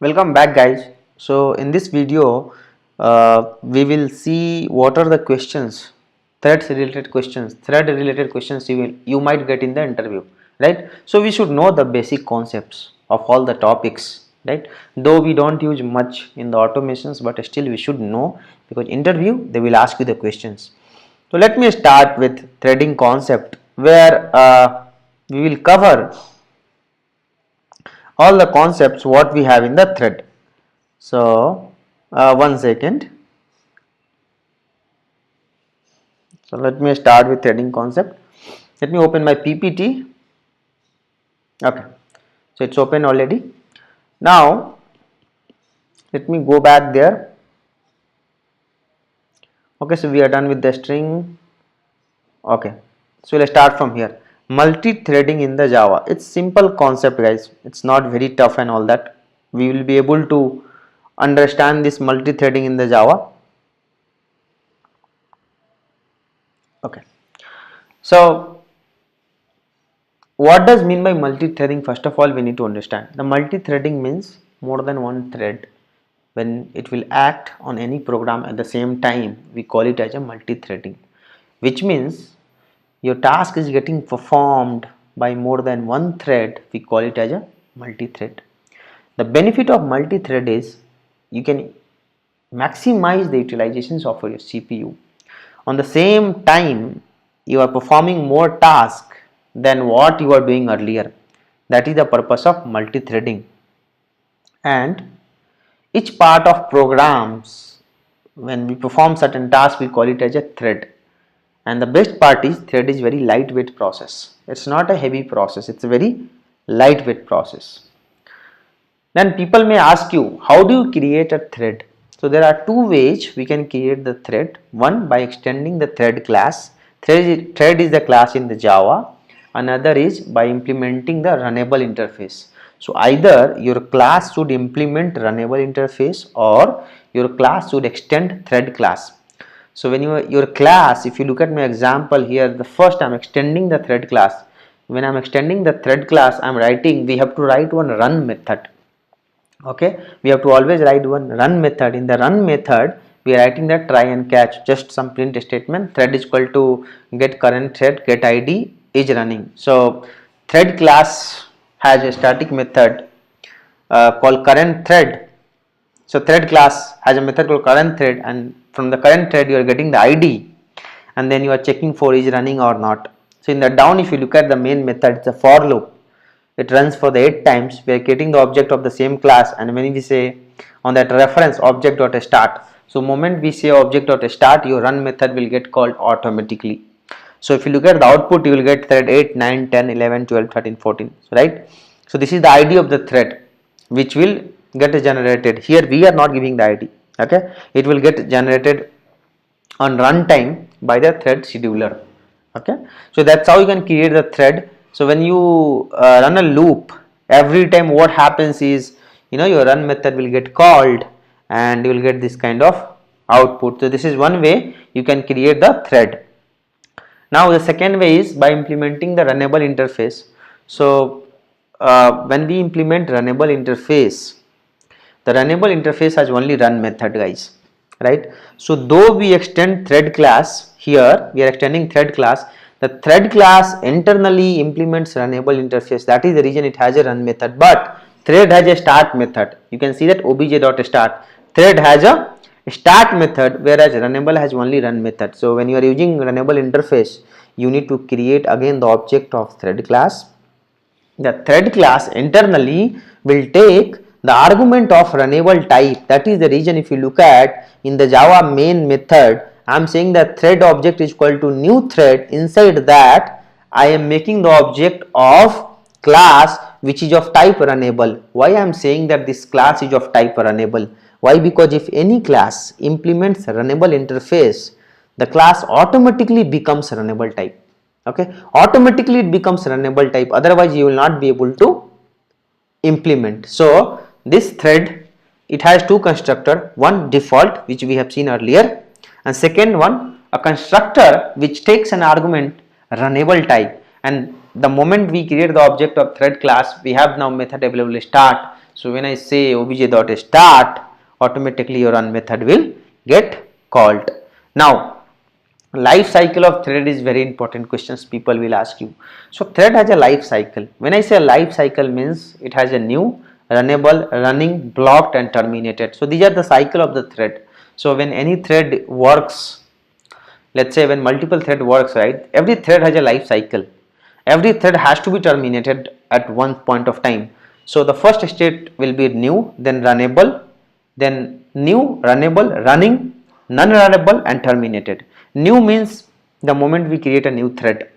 Welcome back, guys. So in this video we will see what are the questions, thread related questions you might get in the interview, right? So we should know the basic concepts of all the topics, right? Though we don't use much in the automations, but still we should know, because interview they will ask you the questions. So let me start with threading concept, where we will cover all the concepts what we have in the thread. So one second. So let me start with threading concept. Let me open my PPT. Okay, so it's open already. Now let me go back there. Okay, so we are done with the string. Okay, so let's start from here. Multi-threading in the Java. It's simple concept, guys. It's not very tough and all that. We will be able to understand this multi-threading in the Java. Okay, so what does mean by multi-threading? First of all, we need to understand the multi-threading means more than one thread. When it will act on any program at the same time, we call it as a multi-threading, which means your task is getting performed by more than one thread. We call it as a multi-thread. The benefit of multi-thread is you can maximize the utilizations of your CPU. On the same time, you are performing more tasks than what you are doing earlier. That is the purpose of multi-threading. And each part of programs, when we perform certain tasks, we call it as a thread. And the best part is thread is very lightweight process. It's not a heavy process, it's a very lightweight process. Then people may ask you, how do you create a thread? So there are two ways we can create the thread. One, by extending the thread class. Thread is the class in the Java. Another is by implementing the runnable interface. So either your class should implement runnable interface, or your class should extend thread class. So when your class, if you look at my example here, the first I'm extending the thread class. When I'm extending the thread class, I'm writing, we have to write one run method. Okay, we have to always write one run method. In the run method, we are writing that try and catch, just some print statement. Thread is equal to get current thread, get id is running. So thread class has a static method called current thread. So thread class has a method called current thread, and from the current thread you are getting the id, and then you are checking for is running or not. So in the down, if you look at the main method, it's a for loop. It runs for the 8 times. We are getting the object of the same class, and when we say on that reference object.start, so moment we say object.start, your run method will get called automatically. So if you look at the output, you will get thread 8, 9, 10, 11, 12, 13, 14, right? So this is the id of the thread which will get generated. Here we are not giving the id. Okay, it will get generated on runtime by the thread scheduler. Okay, so that's how you can create the thread. So when you run a loop, every time what happens is, your run method will get called and you will get this kind of output. So this is one way you can create the thread. Now the second way is by implementing the runnable interface. So when we implement runnable interface, the runnable interface has only run method, guys, right? So though we extend thread class, here we are extending thread class, the thread class internally implements runnable interface. That is the reason it has a run method, but thread has a start method. You can see that obj.start. Thread has a start method, whereas runnable has only run method. So when you are using runnable interface, you need to create again the object of thread class. The thread class internally will take the argument of runnable type. That is the reason if you look at in the Java main method, I am saying that thread object is equal to new thread. Inside that, I am making the object of class which is of type runnable. Why I am saying that this class is of type runnable? Why? Because if any class implements runnable interface, the class automatically becomes runnable type. Okay, automatically it becomes runnable type, otherwise you will not be able to implement. So this thread, it has two constructor, one default which we have seen earlier, and second one a constructor which takes an argument runnable type. And the moment we create the object of thread class, we have now method available start. So when I say obj.start, automatically your run method will get called. Now life cycle of thread is very important questions people will ask you. So thread has a life cycle. When I say life cycle means it has a new, runnable, running, blocked and terminated. So these are the cycle of the thread. So when any thread works, let's say when multiple thread works, right, every thread has a life cycle. Every thread has to be terminated at one point of time. So the first state will be new, then runnable, then new, runnable, running, non-runnable and terminated. New means the moment we create a new thread,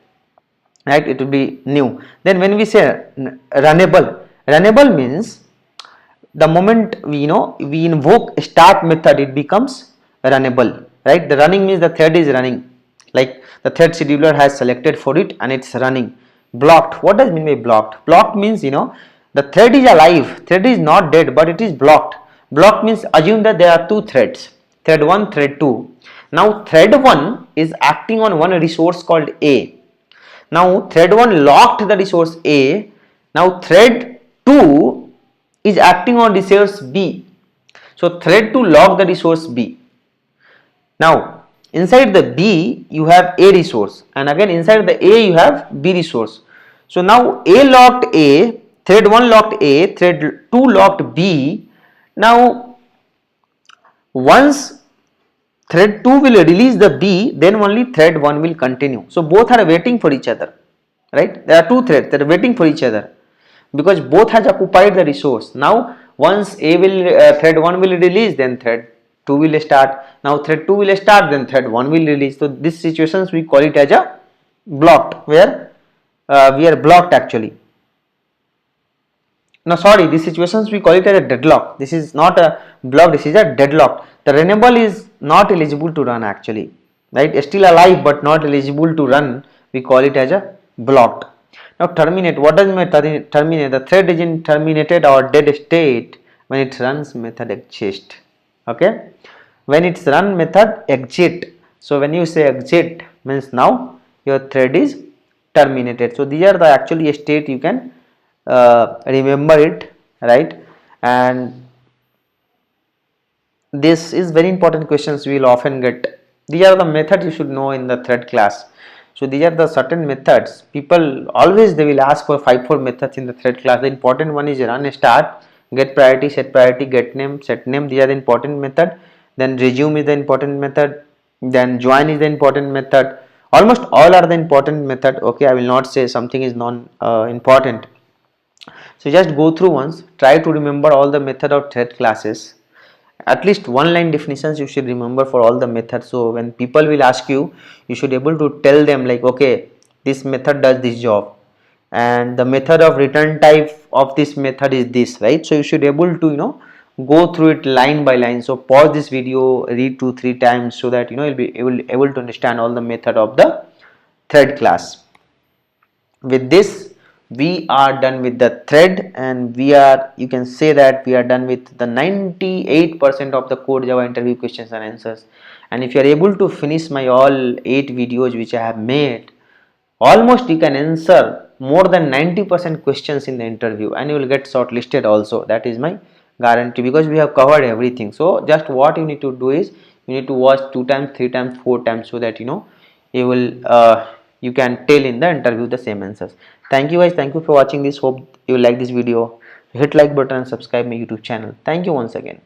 right, it will be new. Then when we say runnable, runnable means the moment we invoke start method, it becomes runnable, right. The running means the thread is running, like the thread scheduler has selected for it and it's running. Blocked, what does mean by blocked? Blocked means the thread is alive, thread is not dead, but it is blocked. Blocked means assume that there are two threads, thread 1, thread 2. Now thread 1 is acting on one resource called A. Now thread 1 locked the resource A. Now thread 2 is acting on resource B. So thread 2 locked the resource B. Now inside the B you have A resource, and again inside the A you have B resource. So now A locked A, thread 1 locked A, thread 2 locked B. Now once thread 2 will release the B, then only thread 1 will continue. So both are waiting for each other, right? There are two threads that are waiting for each other because both has occupied the resource. Now once thread 1 will release, then thread 2 will start. Now thread 2 will start, then thread 1 will release. So this situations we call it as a blocked, where we are blocked actually. No, sorry, these situations we call it as a deadlock. This is not a block, this is a deadlock. The runnable is not eligible to run actually, right? Still alive but not eligible to run. We call it as a blocked. Now terminate, what does mean terminate? The thread is in terminated or dead state when it runs method exist. Okay, when it's run method exit. So when you say exit means now your thread is terminated. So these are the actually state you can remember it, right? And this is very important questions we will often get. These are the methods you should know in the thread class. So these are the certain methods. People always they will ask for 5-4 methods in the thread class. The important one is run, start, get priority, get name, set name. These are the important method. Then resume is the important method. Then join is the important method. Almost all are the important method. Okay, I will not say something is non important. So just go through once, try to remember all the method of thread classes. At least one line definitions you should remember for all the methods. So when people will ask you, you should able to tell them like, okay, this method does this job and the method of return type of this method is this, right? So you should able to go through it line by line. So pause this video, read 2-3 times so that you'll be able to understand all the method of the thread class. With this we are done with the thread, and you can say that we are done with the 98% of the code Java interview questions and answers. And if you are able to finish my all 8 videos which I have made, almost you can answer more than 90% questions in the interview and you will get shortlisted also. That is my guarantee because we have covered everything. So just what you need to do is you need to watch 2 times, 3 times, 4 times so that you will you can tell in the interview the same answers. Thank you guys, thank you for watching this. Hope you like this video. Hit like button and subscribe my YouTube channel. Thank you once again.